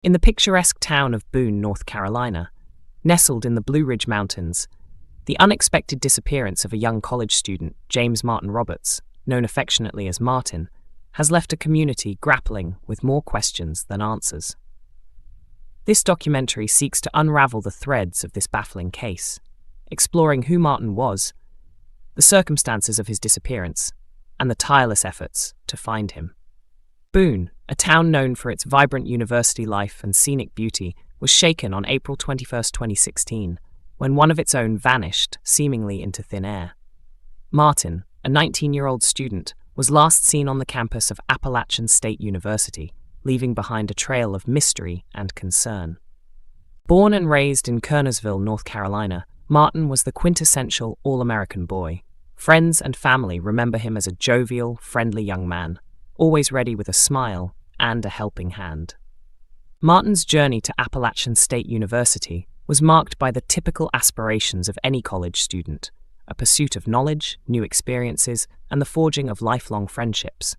In the picturesque town of Boone, North Carolina, nestled in the Blue Ridge Mountains, the unexpected disappearance of a young college student, James Martin Roberts, known affectionately as Martin, has left a community grappling with more questions than answers. This documentary seeks to unravel the threads of this baffling case, exploring who Martin was, the circumstances of his disappearance, and the tireless efforts to find him. Boone, a town known for its vibrant university life and scenic beauty, was shaken on April 21, 2016, when one of its own vanished, seemingly into thin air. Martin, a 19-year-old student, was last seen on the campus of Appalachian State University, leaving behind a trail of mystery and concern. Born and raised in Kernersville, North Carolina, Martin was the quintessential all-American boy. Friends and family remember him as a jovial, friendly young man, always ready with a smile and a helping hand. Martin's journey to Appalachian State University was marked by the typical aspirations of any college student: a pursuit of knowledge, new experiences, and the forging of lifelong friendships.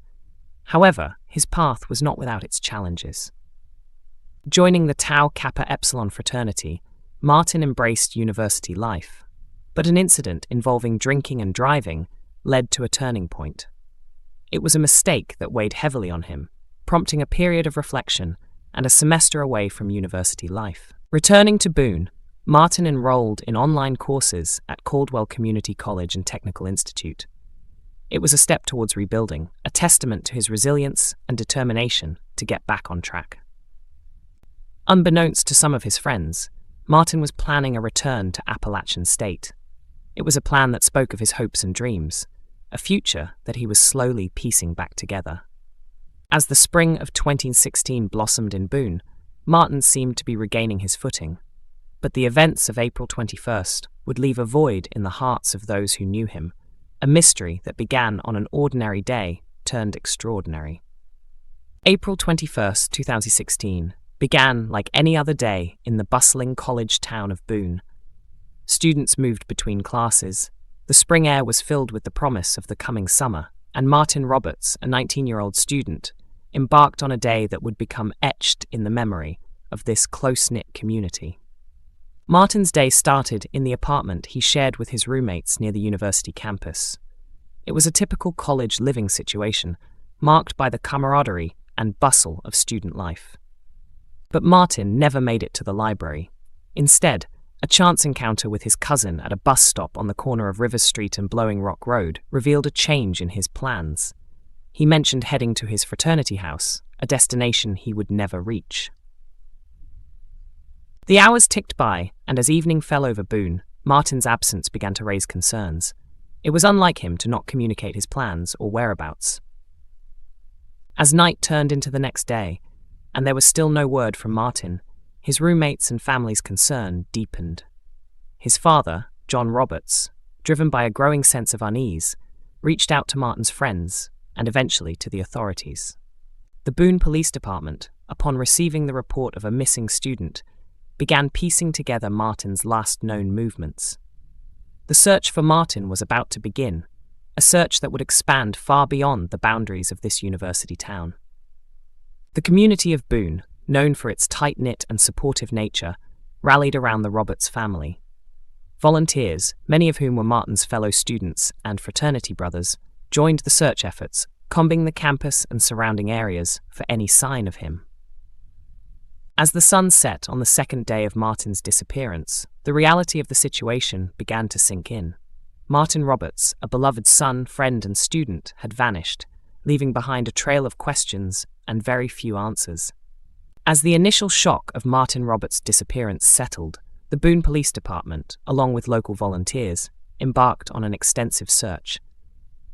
However, his path was not without its challenges. Joining the Tau Kappa Epsilon fraternity, Martin embraced university life, but an incident involving drinking and driving led to a turning point. It was a mistake that weighed heavily on him, prompting a period of reflection and a semester away from university life. Returning to Boone, Martin enrolled in online courses at Caldwell Community College and Technical Institute. It was a step towards rebuilding, a testament to his resilience and determination to get back on track. Unbeknownst to some of his friends, Martin was planning a return to Appalachian State. It was a plan that spoke of his hopes and dreams, a future that he was slowly piecing back together. As the spring of 2016 blossomed in Boone, Martin seemed to be regaining his footing. But the events of April 21st would leave a void in the hearts of those who knew him, a mystery that began on an ordinary day turned extraordinary. April 21st, 2016 began like any other day in the bustling college town of Boone. Students moved between classes. The spring air was filled with the promise of the coming summer, and Martin Roberts, a 19-year-old student, embarked on a day that would become etched in the memory of this close-knit community. Martin's day started in the apartment he shared with his roommates near the university campus. It was a typical college living situation, marked by the camaraderie and bustle of student life. But Martin never made it to the library. Instead, a chance encounter with his cousin at a bus stop on the corner of Rivers Street and Blowing Rock Road revealed a change in his plans. He mentioned heading to his fraternity house, a destination he would never reach. The hours ticked by, and as evening fell over Boone, Martin's absence began to raise concerns. It was unlike him to not communicate his plans or whereabouts. As night turned into the next day, and there was still no word from Martin, his roommates and family's concern deepened. His father, John Roberts, driven by a growing sense of unease, reached out to Martin's friends and eventually to the authorities. The Boone Police Department, upon receiving the report of a missing student, began piecing together Martin's last known movements. The search for Martin was about to begin, a search that would expand far beyond the boundaries of this university town. The community of Boone, known for its tight-knit and supportive nature, rallied around the Roberts family. Volunteers, many of whom were Martin's fellow students and fraternity brothers, joined the search efforts, combing the campus and surrounding areas for any sign of him. As the sun set on the second day of Martin's disappearance, the reality of the situation began to sink in. Martin Roberts, a beloved son, friend, and student, had vanished, leaving behind a trail of questions and very few answers. As the initial shock of Martin Roberts' disappearance settled, the Boone Police Department, along with local volunteers, embarked on an extensive search.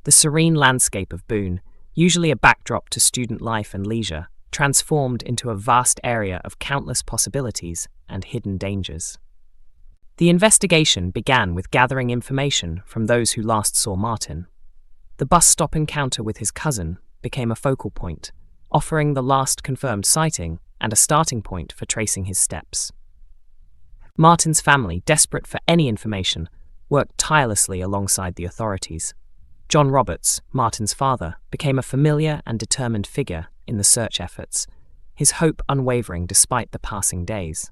The serene landscape of Boone, usually a backdrop to student life and leisure, transformed into a vast area of countless possibilities and hidden dangers. The investigation began with gathering information from those who last saw Martin. The bus stop encounter with his cousin became a focal point, offering the last confirmed sighting and a starting point for tracing his steps. Martin's family, desperate for any information, worked tirelessly alongside the authorities. John Roberts, Martin's father, became a familiar and determined figure in the search efforts, his hope unwavering despite the passing days.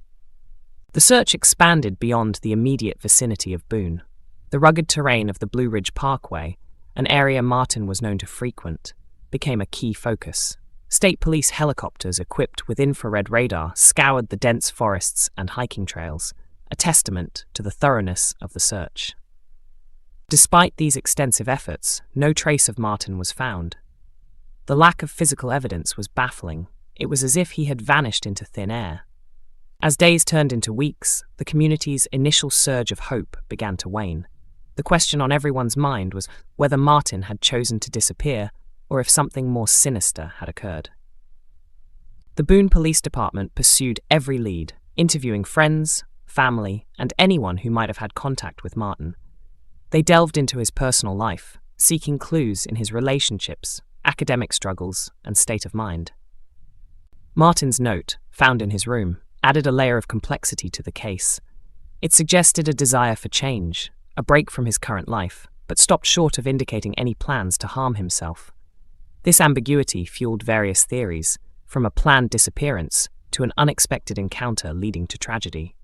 The search expanded beyond the immediate vicinity of Boone. The rugged terrain of the Blue Ridge Parkway, an area Martin was known to frequent, became a key focus. State police helicopters equipped with infrared radar scoured the dense forests and hiking trails, a testament to the thoroughness of the search. Despite these extensive efforts, no trace of Martin was found. The lack of physical evidence was baffling. It was as if he had vanished into thin air. As days turned into weeks, the community's initial surge of hope began to wane. The question on everyone's mind was whether Martin had chosen to disappear or if something more sinister had occurred. The Boone Police Department pursued every lead, interviewing friends, family, and anyone who might have had contact with Martin. They delved into his personal life, seeking clues in his relationships, academic struggles, and state of mind. Martin's note, found in his room, added a layer of complexity to the case. It suggested a desire for change, a break from his current life, but stopped short of indicating any plans to harm himself. This ambiguity fueled various theories, from a planned disappearance to an unexpected encounter leading to tragedy.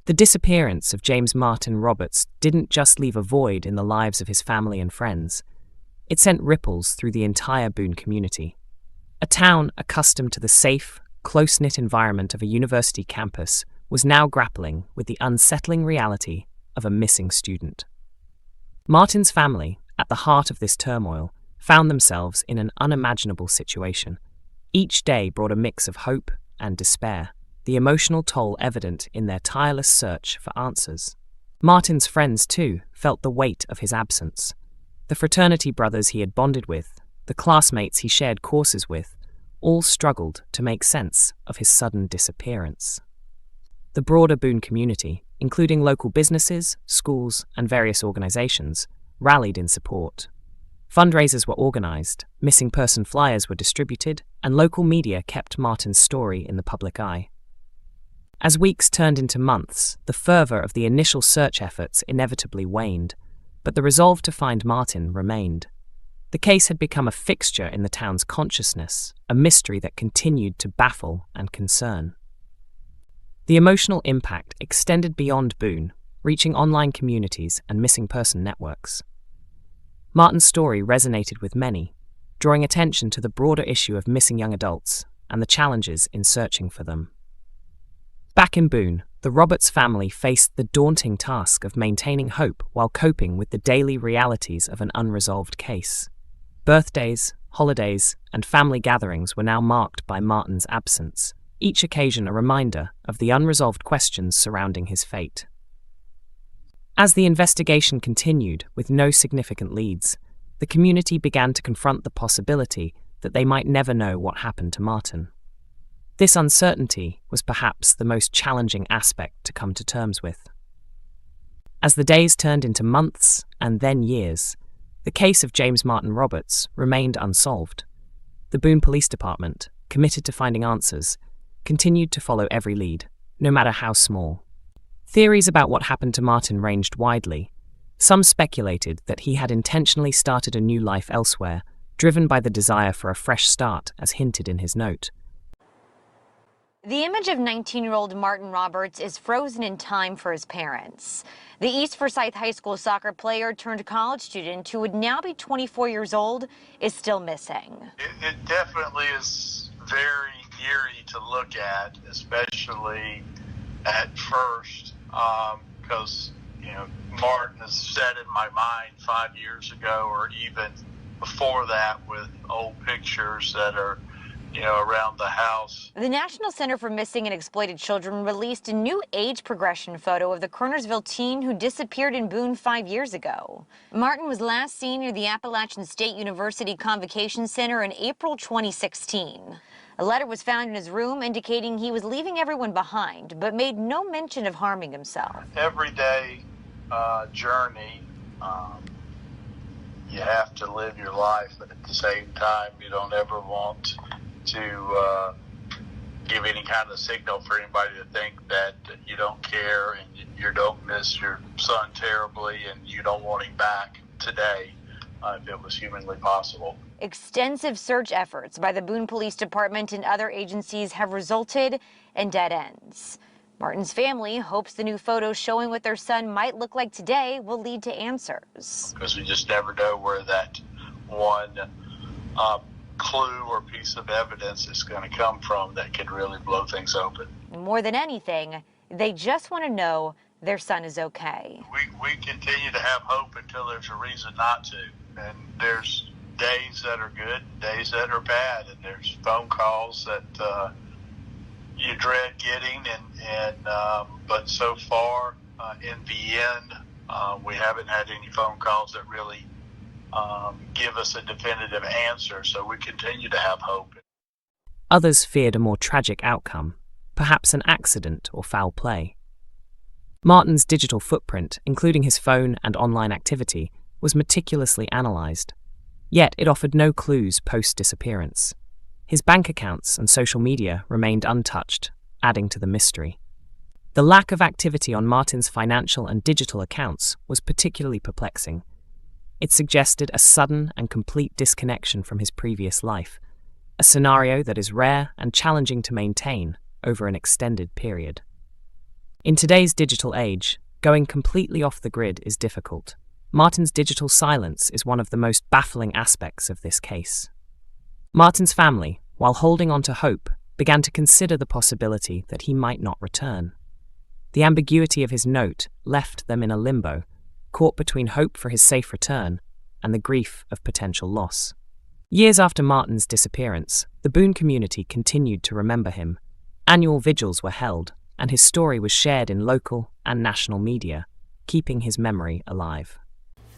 The disappearance of James Martin Roberts didn't just leave a void in the lives of his family and friends. It sent ripples through the entire Boone community. A town accustomed to the safe, close-knit environment of a university campus was now grappling with the unsettling reality of a missing student. Martin's family, at the heart of this turmoil, found themselves in an unimaginable situation. Each day brought a mix of hope and despair, the emotional toll evident in their tireless search for answers. Martin's friends, too, felt the weight of his absence. The fraternity brothers he had bonded with, the classmates he shared courses with, all struggled to make sense of his sudden disappearance. The broader Boone community, including local businesses, schools, and various organizations, rallied in support. Fundraisers were organized, missing person flyers were distributed, and local media kept Martin's story in the public eye. As weeks turned into months, the fervor of the initial search efforts inevitably waned, but the resolve to find Martin remained. The case had become a fixture in the town's consciousness, a mystery that continued to baffle and concern. The emotional impact extended beyond Boone, reaching online communities and missing person networks. Martin's story resonated with many, drawing attention to the broader issue of missing young adults and the challenges in searching for them. Back in Boone, the Roberts family faced the daunting task of maintaining hope while coping with the daily realities of an unresolved case. Birthdays, holidays, and family gatherings were now marked by Martin's absence, each occasion a reminder of the unresolved questions surrounding his fate. As the investigation continued with no significant leads, the community began to confront the possibility that they might never know what happened to Martin. This uncertainty was perhaps the most challenging aspect to come to terms with. As the days turned into months and then years, the case of James Martin Roberts remained unsolved. The Boone Police Department, committed to finding answers, continued to follow every lead, no matter how small. Theories about what happened to Martin ranged widely. Some speculated that he had intentionally started a new life elsewhere, driven by the desire for a fresh start, as hinted in his note. The image of 19-year-old Martin Roberts is frozen in time for his parents. The East Forsyth High School soccer player turned college student, who would now be 24 years old, is still missing. It definitely is very eerie to look at, especially at first, because, Martin has set in my mind 5 years ago, or even before that, with old pictures that are around the house. The National Center for Missing and Exploited Children released a new age progression photo of the Kernersville teen who disappeared in Boone 5 years ago. Martin was last seen near the Appalachian State University Convocation Center in April 2016. A letter was found in his room indicating he was leaving everyone behind, but made no mention of harming himself. Everyday journey. You have to live your life, but at the same time, you don't ever want to give any kind of signal for anybody to think that you don't care and you don't miss your son terribly and you don't want him back today if it was humanly possible. Extensive search efforts by the Boone Police Department and other agencies have resulted in dead ends. Martin's family hopes the new photos showing what their son might look like today will lead to answers. Because we just never know where that one clue or piece of evidence is going to come from that could really blow things open. More than anything, they just want to know their son is okay. We continue to have hope until there's a reason not to. And there's days that are good, days that are bad, and there's phone calls that you dread getting, but so far, in the end, we haven't had any phone calls that really give us a definitive answer, so we continue to have hope. Others feared a more tragic outcome, perhaps an accident or foul play. Martin's digital footprint, including his phone and online activity, was meticulously analysed. Yet it offered no clues post-disappearance. His bank accounts and social media remained untouched, adding to the mystery. The lack of activity on Martin's financial and digital accounts was particularly perplexing. It suggested a sudden and complete disconnection from his previous life, a scenario that is rare and challenging to maintain over an extended period. In today's digital age, going completely off the grid is difficult. Martin's digital silence is one of the most baffling aspects of this case. Martin's family, while holding on to hope, began to consider the possibility that he might not return. The ambiguity of his note left them in a limbo, caught between hope for his safe return and the grief of potential loss. Years after Martin's disappearance, the Boone community continued to remember him. Annual vigils were held, and his story was shared in local and national media, keeping his memory alive.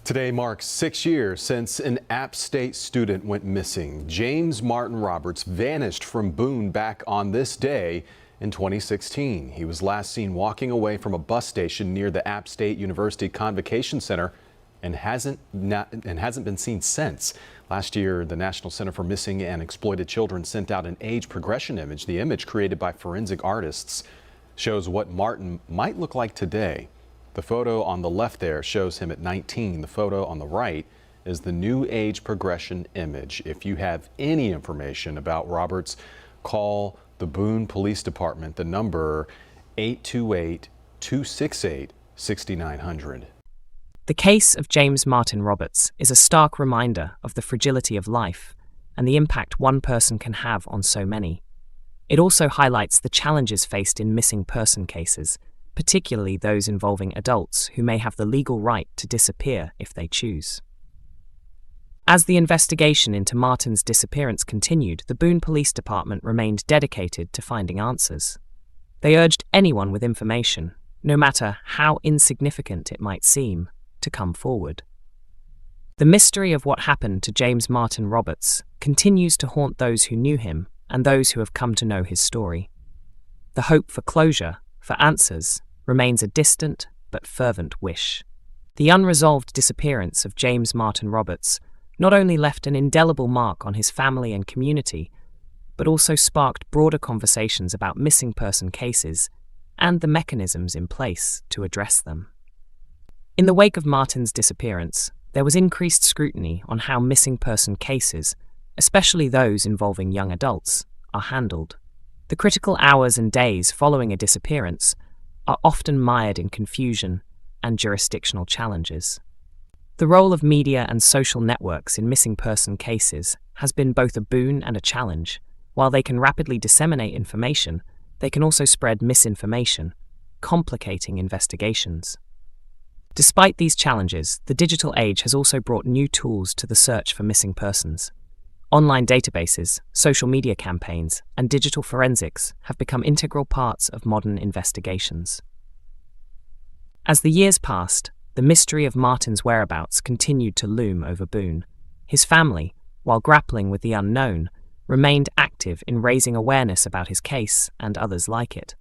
Today marks 6 years since an App State student went missing. James Martin Roberts vanished from Boone back on this day in 2016. He was last seen walking away from a bus station near the App State University Convocation Center and hasn't been seen since. Last year, the National Center for Missing and Exploited Children sent out an age progression image. The image, created by forensic artists, shows what Martin might look like today. The photo on the left there shows him at 19. The photo on the right is the new age progression image. If you have any information about Roberts, call the Boone Police Department. The number 828-268-6900. The case of James Martin Roberts is a stark reminder of the fragility of life and the impact one person can have on so many. It also highlights the challenges faced in missing person cases, particularly those involving adults who may have the legal right to disappear if they choose. As the investigation into Martin's disappearance continued, the Boone Police Department remained dedicated to finding answers. They urged anyone with information, no matter how insignificant it might seem, to come forward. The mystery of what happened to James Martin Roberts continues to haunt those who knew him and those who have come to know his story. The hope for closure, for answers, remains a distant but fervent wish. The unresolved disappearance of James Martin Roberts not only left an indelible mark on his family and community, but also sparked broader conversations about missing person cases and the mechanisms in place to address them. In the wake of Martin's disappearance, there was increased scrutiny on how missing person cases, especially those involving young adults, are handled. The critical hours and days following a disappearance are often mired in confusion and jurisdictional challenges. The role of media and social networks in missing person cases has been both a boon and a challenge. While they can rapidly disseminate information, they can also spread misinformation, complicating investigations. Despite these challenges, the digital age has also brought new tools to the search for missing persons. Online databases, social media campaigns, and digital forensics have become integral parts of modern investigations. As the years passed, the mystery of Martin's whereabouts continued to loom over Boone. His family, while grappling with the unknown, remained active in raising awareness about his case and others like it.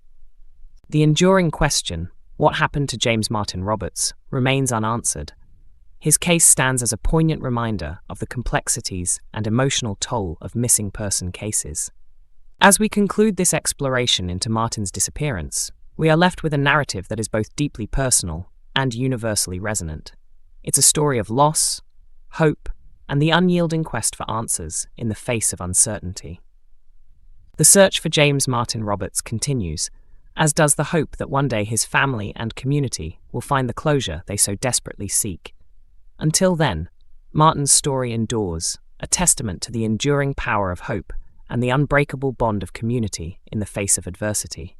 The enduring question, what happened to James Martin Roberts, remains unanswered. His case stands as a poignant reminder of the complexities and emotional toll of missing person cases. As we conclude this exploration into Martin's disappearance, we are left with a narrative that is both deeply personal and universally resonant. It's a story of loss, hope, and the unyielding quest for answers in the face of uncertainty. The search for James Martin Roberts continues, as does the hope that one day his family and community will find the closure they so desperately seek. Until then, Martin's story endures, a testament to the enduring power of hope and the unbreakable bond of community in the face of adversity.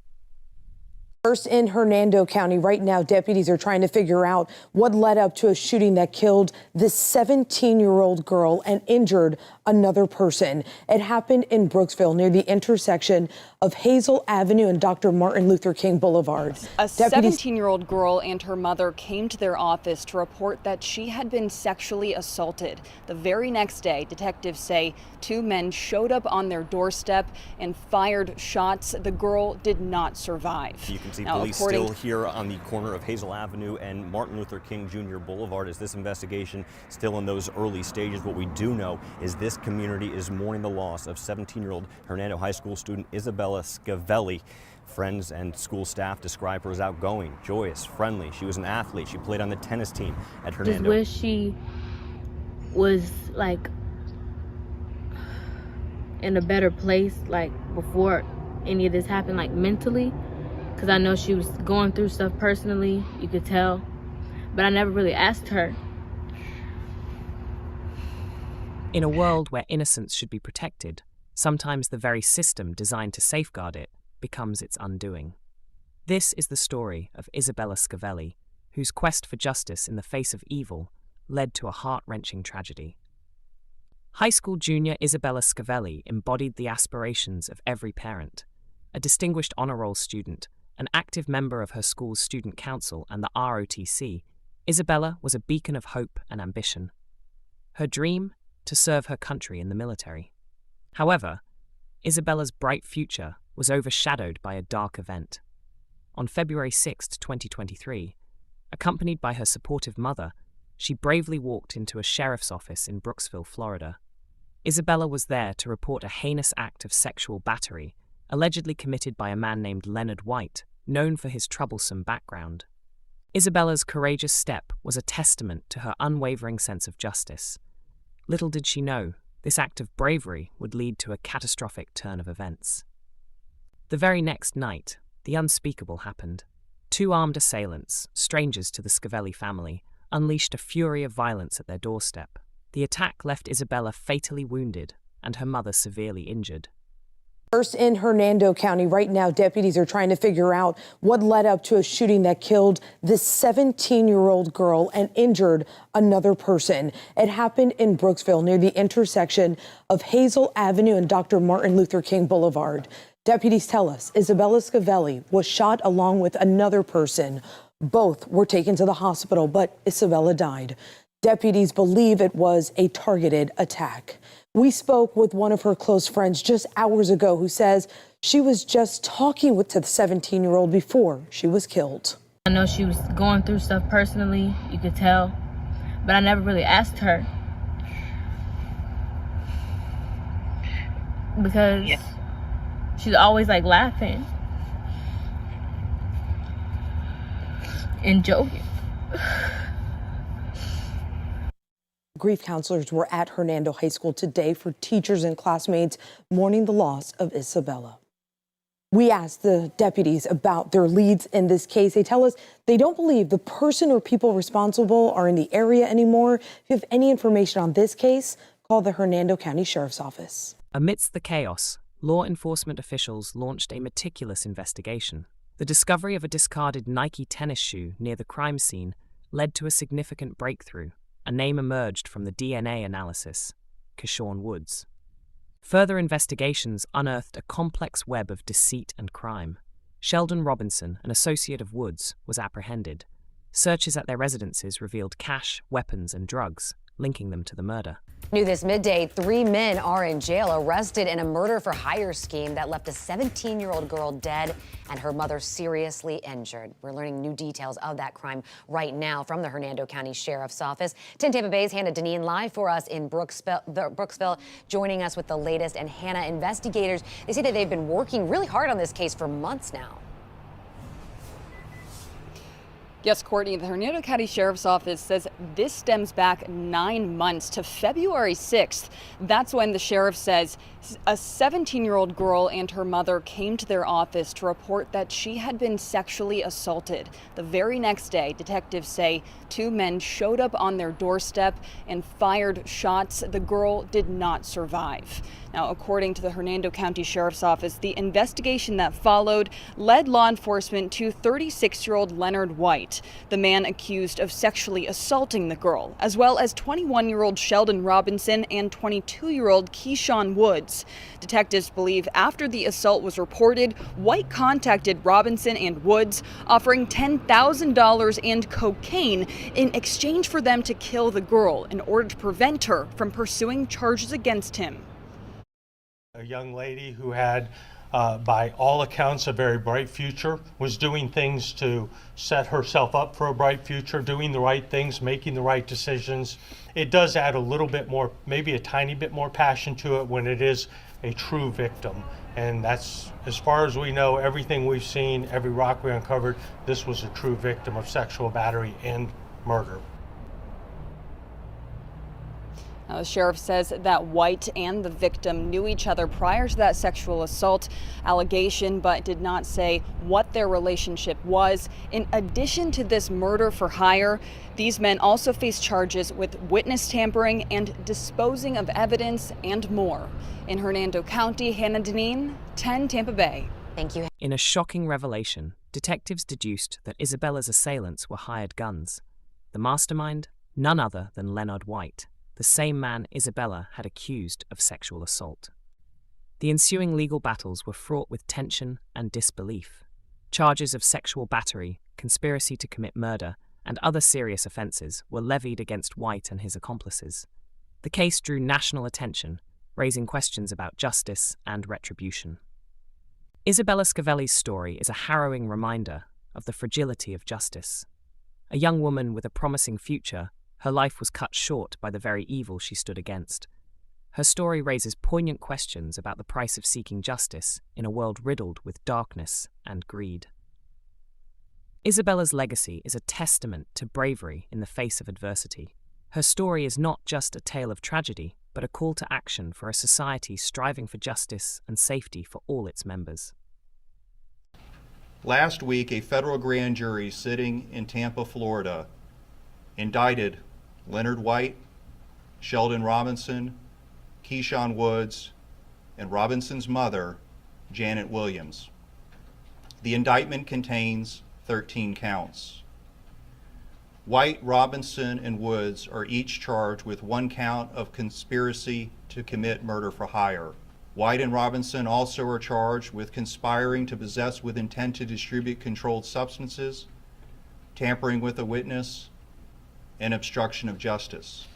First in Hernando County, right now, deputies are trying to figure out what led up to a shooting that killed this 17-year-old girl and injured another person. It happened in Brooksville near the intersection of Hazel Avenue and Dr. Martin Luther King Boulevard. A 17-year-old girl and her mother came to their office to report that she had been sexually assaulted. The very next day, detectives say 2 men showed up on their doorstep and fired shots. The girl did not survive. You can see police still here on the corner of Hazel Avenue and Martin Luther King Jr. Boulevard as this investigation still in those early stages. What we do know is this community is mourning the loss of 17-year-old Hernando High School student Isabella Scavelli. Friends and school staff describe her as outgoing, joyous, friendly. She was an athlete. She played on the tennis team at Hernando. Just wish she was like in a better place, like before any of this happened, like mentally. Because I know she was going through stuff personally, you could tell. But I never really asked her. In a world where innocence should be protected, sometimes the very system designed to safeguard it becomes its undoing. This is the story of Isabella Scavelli, whose quest for justice in the face of evil led to a heart-wrenching tragedy. High school junior Isabella Scavelli embodied the aspirations of every parent. A distinguished honor roll student, an active member of her school's student council and the ROTC, Isabella was a beacon of hope and ambition. Her dream? To serve her country in the military. However, Isabella's bright future was overshadowed by a dark event. On February 6, 2023, accompanied by her supportive mother, she bravely walked into a sheriff's office in Brooksville, Florida. Isabella was there to report a heinous act of sexual battery allegedly committed by a man named Leonard White, known for his troublesome background. Isabella's courageous step was a testament to her unwavering sense of justice. Little did she know, this act of bravery would lead to a catastrophic turn of events. The very next night, the unspeakable happened. 2 armed assailants, strangers to the Scavelli family, unleashed a fury of violence at their doorstep. The attack left Isabella fatally wounded and her mother severely injured. First in Hernando County, right now, deputies are trying to figure out what led up to a shooting that killed this 17-year-old girl and injured another person. It happened in Brooksville near the intersection of Hazel Avenue and Dr. Martin Luther King Boulevard. Deputies tell us Isabella Scavelli was shot along with another person. Both were taken to the hospital, but Isabella died. Deputies believe it was a targeted attack. We spoke with one of her close friends just hours ago who says she was just talking to the 17-year-old before she was killed. I know she was going through stuff personally, you could tell, but I never really asked her. Because she's always like laughing and joking. Grief counselors were at Hernando High School today for teachers and classmates mourning the loss of Isabella. We asked the deputies about their leads in this case. They tell us they don't believe the person or people responsible are in the area anymore. If you have any information on this case, call the Hernando County Sheriff's Office. Amidst the chaos, law enforcement officials launched a meticulous investigation. The discovery of a discarded Nike tennis shoe near the crime scene led to a significant breakthrough. A name emerged from the DNA analysis, Keyshawn Woods. Further investigations unearthed a complex web of deceit and crime. Sheldon Robinson, an associate of Woods, was apprehended. Searches at their residences revealed cash, weapons, and drugs, linking them to the murder. New this midday, 3 men are in jail arrested in a murder-for-hire scheme that left a 17-year-old girl dead and her mother seriously injured. We're learning new details of that crime right now from the Hernando County Sheriff's Office. 10 Tampa Bay's Hannah Deneen live for us in Brooksville, joining us with the latest. And Hannah, investigators, they say that they've been working really hard on this case for months now. Yes, Courtney, the Hernando County Sheriff's Office says this stems back 9 months to February 6th. That's when the sheriff says a 17-year-old girl and her mother came to their office to report that she had been sexually assaulted. The very next day, detectives say 2 men showed up on their doorstep and fired shots. The girl did not survive. Now, according to the Hernando County Sheriff's Office, the investigation that followed led law enforcement to 36-year-old Leonard White, the man accused of sexually assaulting the girl, as well as 21-year-old Sheldon Robinson and 22-year-old Keyshawn Woods. Detectives believe after the assault was reported, White contacted Robinson and Woods, offering $10,000 and cocaine in exchange for them to kill the girl in order to prevent her from pursuing charges against him. A young lady who had, by all accounts, a very bright future, was doing things to set herself up for a bright future, doing the right things, making the right decisions. It does add a little bit more, maybe a tiny bit more passion to it when it is a true victim. And that's, as far as we know, everything we've seen, every rock we uncovered, this was a true victim of sexual battery and murder. Now, the sheriff says that White and the victim knew each other prior to that sexual assault allegation, but did not say what their relationship was. In addition to this murder for hire, these men also face charges with witness tampering and disposing of evidence and more. In Hernando County, Hannah Deneen, 10 Tampa Bay. Thank you. In a shocking revelation, detectives deduced that Isabella's assailants were hired guns. The mastermind, none other than Leonard White, the same man Isabella had accused of sexual assault. The ensuing legal battles were fraught with tension and disbelief. Charges of sexual battery, conspiracy to commit murder, and other serious offences were levied against White and his accomplices. The case drew national attention, raising questions about justice and retribution. Isabella Scavelli's story is a harrowing reminder of the fragility of justice. A young woman with a promising future, her life was cut short by the very evil she stood against. Her story raises poignant questions about the price of seeking justice in a world riddled with darkness and greed. Isabella's legacy is a testament to bravery in the face of adversity. Her story is not just a tale of tragedy, but a call to action for a society striving for justice and safety for all its members. Last week, a federal grand jury sitting in Tampa, Florida, indicted Leonard White, Sheldon Robinson, Keyshawn Woods, and Robinson's mother, Janet Williams. The indictment contains 13 counts. White, Robinson, and Woods are each charged with 1 count of conspiracy to commit murder for hire. White and Robinson also are charged with conspiring to possess with intent to distribute controlled substances, tampering with a witness, and obstruction of justice.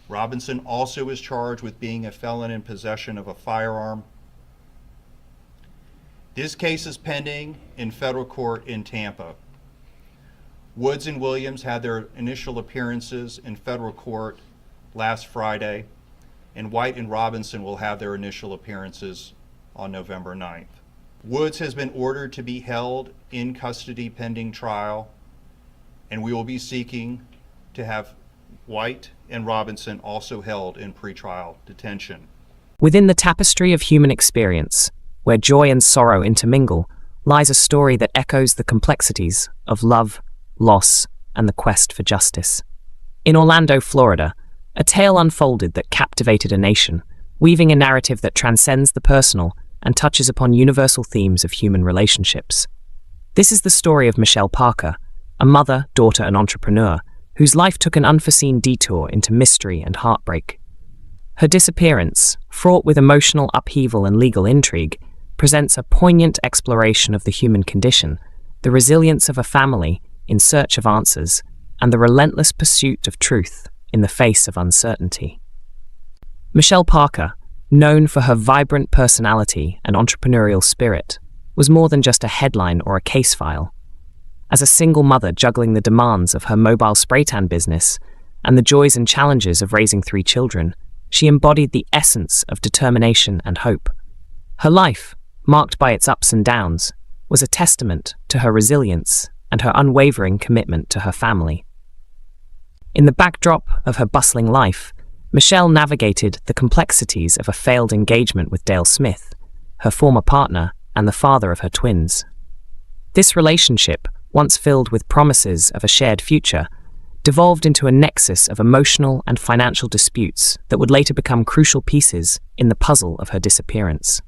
Robinson also is charged with being a felon in possession of a firearm. This case is pending in federal court in Tampa. Woods and Williams had their initial appearances in federal court last Friday, and White and Robinson will have their initial appearances on November 9th. Woods has been ordered to be held in custody pending trial, and we will be seeking to have White and Robinson also held in pretrial detention. Within the tapestry of human experience, where joy and sorrow intermingle, lies a story that echoes the complexities of love, loss, and the quest for justice. In Orlando, Florida, a tale unfolded that captivated a nation, weaving a narrative that transcends the personal and touches upon universal themes of human relationships. This is the story of Michelle Parker, a mother, daughter, and entrepreneur whose life took an unforeseen detour into mystery and heartbreak. Her disappearance, fraught with emotional upheaval and legal intrigue, presents a poignant exploration of the human condition, the resilience of a family in search of answers, and the relentless pursuit of truth in the face of uncertainty. Michelle Parker, known for her vibrant personality and entrepreneurial spirit, was more than just a headline or a case file. As a single mother juggling the demands of her mobile spray tan business and the joys and challenges of raising 3 children, she embodied the essence of determination and hope. Her life, marked by its ups and downs, was a testament to her resilience and her unwavering commitment to her family. In the backdrop of her bustling life, Michelle navigated the complexities of a failed engagement with Dale Smith, her former partner and the father of her twins. This relationship, once filled with promises of a shared future, devolved into a nexus of emotional and financial disputes that would later become crucial pieces in the puzzle of her disappearance.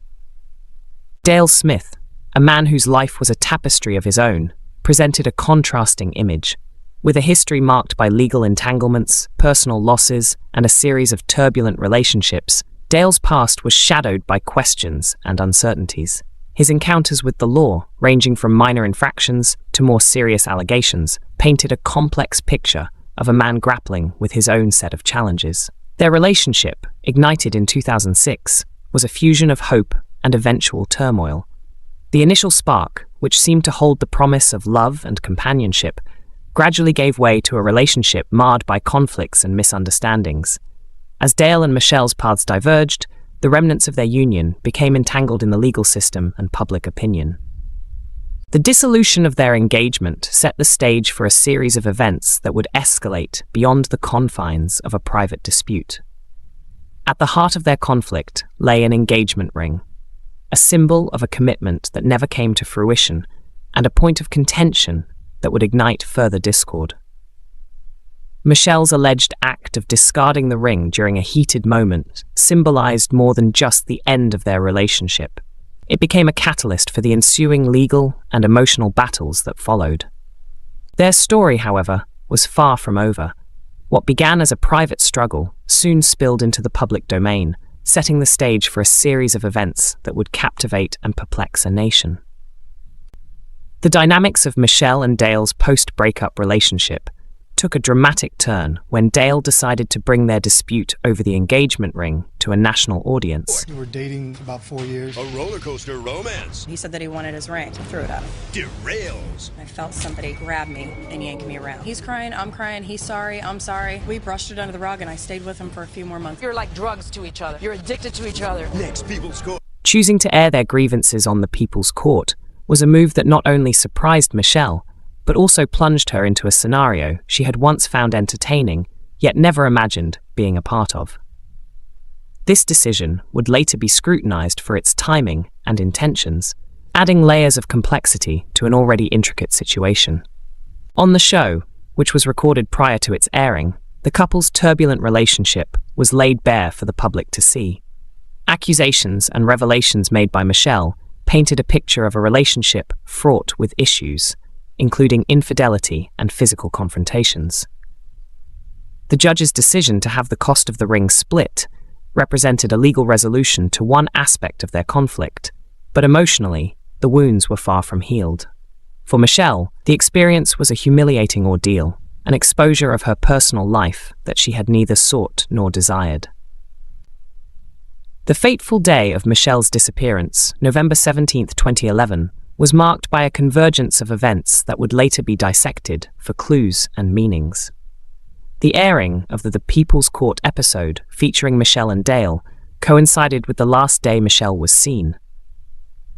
Dale Smith, a man whose life was a tapestry of his own, presented a contrasting image. With a history marked by legal entanglements, personal losses, and a series of turbulent relationships, Dale's past was shadowed by questions and uncertainties. His encounters with the law, ranging from minor infractions to more serious allegations, painted a complex picture of a man grappling with his own set of challenges. Their relationship, ignited in 2006, was a fusion of hope and eventual turmoil. The initial spark, which seemed to hold the promise of love and companionship, gradually gave way to a relationship marred by conflicts and misunderstandings. As Dale and Michelle's paths diverged, the remnants of their union became entangled in the legal system and public opinion. The dissolution of their engagement set the stage for a series of events that would escalate beyond the confines of a private dispute. At the heart of their conflict lay an engagement ring, a symbol of a commitment that never came to fruition, and a point of contention that would ignite further discord. Michelle's alleged act of discarding the ring during a heated moment symbolized more than just the end of their relationship. It became a catalyst for the ensuing legal and emotional battles that followed. Their story, however, was far from over. What began as a private struggle soon spilled into the public domain, setting the stage for a series of events that would captivate and perplex a nation. The dynamics of Michelle and Dale's post-breakup relationship took a dramatic turn when Dale decided to bring their dispute over the engagement ring to a national audience. We were dating about 4 years. A roller coaster romance. He said that he wanted his ring. I threw it up. Derails. I felt somebody grab me and yank me around. He's crying, I'm crying, he's sorry, I'm sorry. We brushed it under the rug and I stayed with him for a few more months. You're like drugs to each other. You're addicted to each other. Next People's Court. Choosing to air their grievances on the People's Court was a move that not only surprised Michelle, but also plunged her into a scenario she had once found entertaining, yet never imagined being a part of. This decision would later be scrutinized for its timing and intentions, adding layers of complexity to an already intricate situation. On the show, which was recorded prior to its airing, the couple's turbulent relationship was laid bare for the public to see. Accusations and revelations made by Michelle painted a picture of a relationship fraught with issues, including infidelity and physical confrontations. The judge's decision to have the cost of the ring split represented a legal resolution to one aspect of their conflict, but emotionally, the wounds were far from healed. For Michelle, the experience was a humiliating ordeal, an exposure of her personal life that she had neither sought nor desired. The fateful day of Michelle's disappearance, November 17, 2011, was marked by a convergence of events that would later be dissected for clues and meanings. The airing of the People's Court episode featuring Michelle and Dale coincided with the last day Michelle was seen.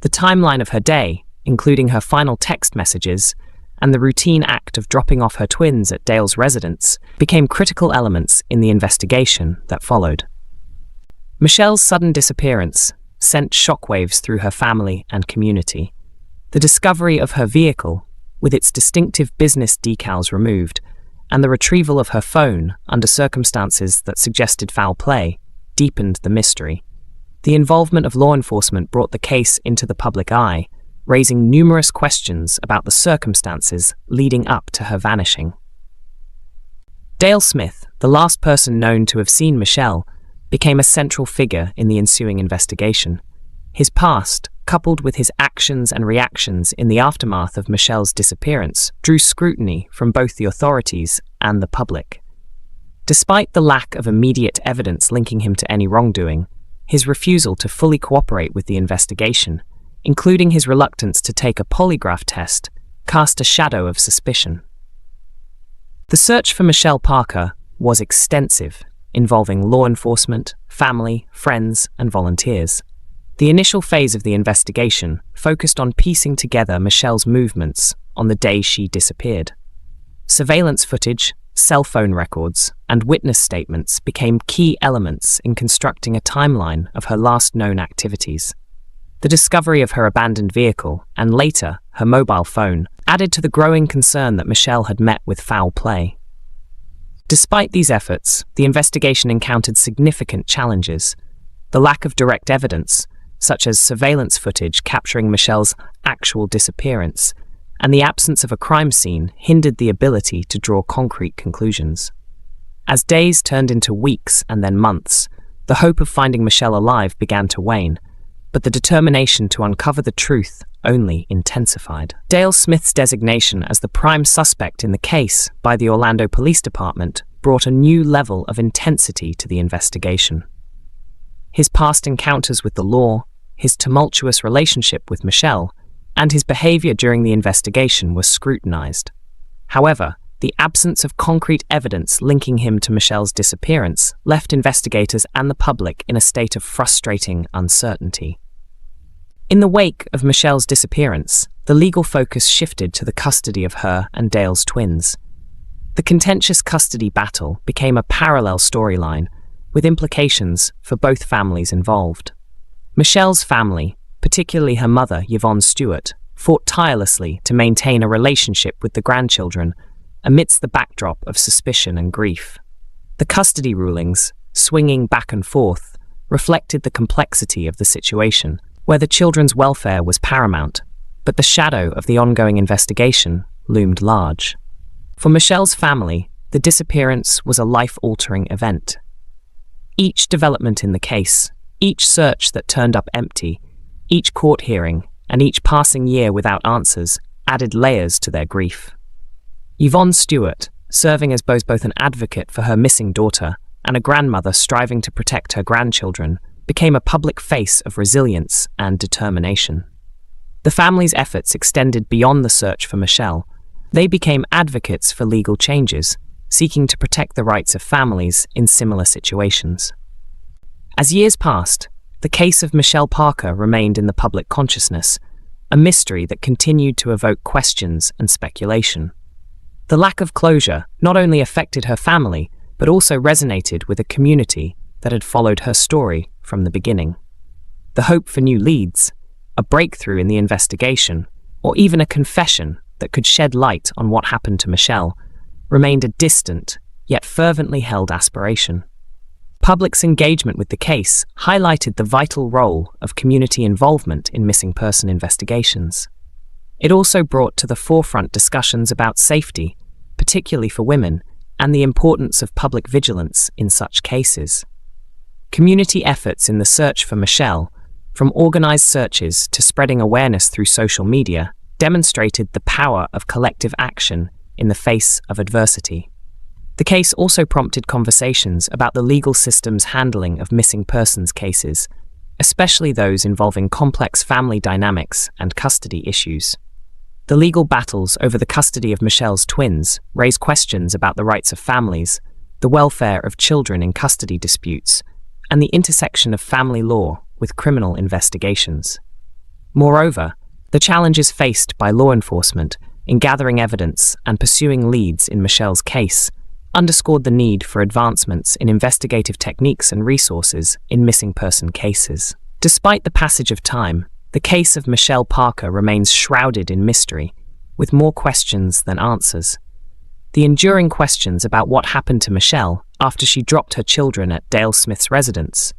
The timeline of her day, including her final text messages and the routine act of dropping off her twins at Dale's residence, became critical elements in the investigation that followed. Michelle's sudden disappearance sent shockwaves through her family and community. The discovery of her vehicle, with its distinctive business decals removed, and the retrieval of her phone under circumstances that suggested foul play, deepened the mystery. The involvement of law enforcement brought the case into the public eye, raising numerous questions about the circumstances leading up to her vanishing. Dale Smith, the last person known to have seen Michelle, became a central figure in the ensuing investigation. His past, coupled with his actions and reactions in the aftermath of Michelle's disappearance, drew scrutiny from both the authorities and the public. Despite the lack of immediate evidence linking him to any wrongdoing, his refusal to fully cooperate with the investigation, including his reluctance to take a polygraph test, cast a shadow of suspicion. The search for Michelle Parker was extensive, involving law enforcement, family, friends, and volunteers. The initial phase of the investigation focused on piecing together Michelle's movements on the day she disappeared. Surveillance footage, cell phone records, and witness statements became key elements in constructing a timeline of her last known activities. The discovery of her abandoned vehicle, and later her mobile phone, added to the growing concern that Michelle had met with foul play. Despite these efforts, the investigation encountered significant challenges. The lack of direct evidence, such as surveillance footage capturing Michelle's actual disappearance, and the absence of a crime scene hindered the ability to draw concrete conclusions. As days turned into weeks and then months, the hope of finding Michelle alive began to wane, but the determination to uncover the truth only intensified. Dale Smith's designation as the prime suspect in the case by the Orlando Police Department brought a new level of intensity to the investigation. His past encounters with the law, his tumultuous relationship with Michelle, and his behavior during the investigation were scrutinized. However, the absence of concrete evidence linking him to Michelle's disappearance left investigators and the public in a state of frustrating uncertainty. In the wake of Michelle's disappearance, the legal focus shifted to the custody of her and Dale's twins. The contentious custody battle became a parallel storyline, with implications for both families involved. Michelle's family, particularly her mother, Yvonne Stewart, fought tirelessly to maintain a relationship with the grandchildren amidst the backdrop of suspicion and grief. The custody rulings, swinging back and forth, reflected the complexity of the situation, where the children's welfare was paramount, but the shadow of the ongoing investigation loomed large. For Michelle's family, the disappearance was a life-altering event. Each development in the case, each search that turned up empty, each court hearing, and each passing year without answers added layers to their grief. Yvonne Stewart, serving as both an advocate for her missing daughter and a grandmother striving to protect her grandchildren, became a public face of resilience and determination. The family's efforts extended beyond the search for Michelle. They became advocates for legal changes, seeking to protect the rights of families in similar situations. As years passed, the case of Michelle Parker remained in the public consciousness, a mystery that continued to evoke questions and speculation. The lack of closure not only affected her family, but also resonated with a community that had followed her story from the beginning. The hope for new leads, a breakthrough in the investigation, or even a confession that could shed light on what happened to Michelle, remained a distant, yet fervently held aspiration. Public's engagement with the case highlighted the vital role of community involvement in missing person investigations. It also brought to the forefront discussions about safety, particularly for women, and the importance of public vigilance in such cases. Community efforts in the search for Michelle, from organized searches to spreading awareness through social media, demonstrated the power of collective action in the face of adversity. The case also prompted conversations about the legal system's handling of missing persons cases, especially those involving complex family dynamics and custody issues. The legal battles over the custody of Michelle's twins raise questions about the rights of families, the welfare of children in custody disputes, and the intersection of family law with criminal investigations. Moreover, the challenges faced by law enforcement in gathering evidence and pursuing leads in Michelle's case underscored the need for advancements in investigative techniques and resources in missing person cases. Despite the passage of time, the case of Michelle Parker remains shrouded in mystery, with more questions than answers. The enduring questions about what happened to Michelle after she dropped her children at Dale Smith's residence,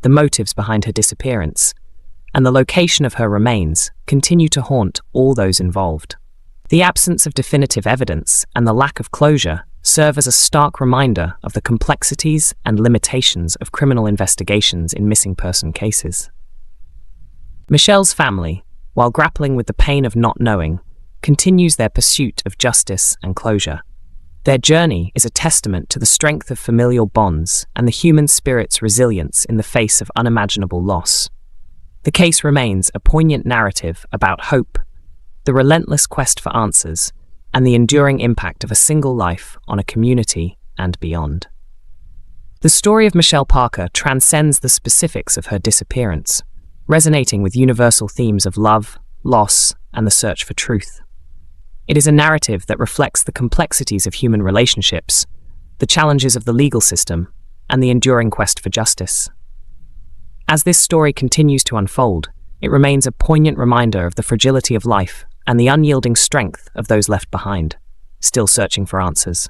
the motives behind her disappearance, and the location of her remains continue to haunt all those involved. The absence of definitive evidence and the lack of closure serve as a stark reminder of the complexities and limitations of criminal investigations in missing person cases. Michelle's family, while grappling with the pain of not knowing, continues their pursuit of justice and closure. Their journey is a testament to the strength of familial bonds and the human spirit's resilience in the face of unimaginable loss. The case remains a poignant narrative about hope, the relentless quest for answers, and the enduring impact of a single life on a community and beyond. The story of Michelle Parker transcends the specifics of her disappearance, resonating with universal themes of love, loss, and the search for truth. It is a narrative that reflects the complexities of human relationships, the challenges of the legal system, and the enduring quest for justice. As this story continues to unfold, it remains a poignant reminder of the fragility of life and the unyielding strength of those left behind, still searching for answers.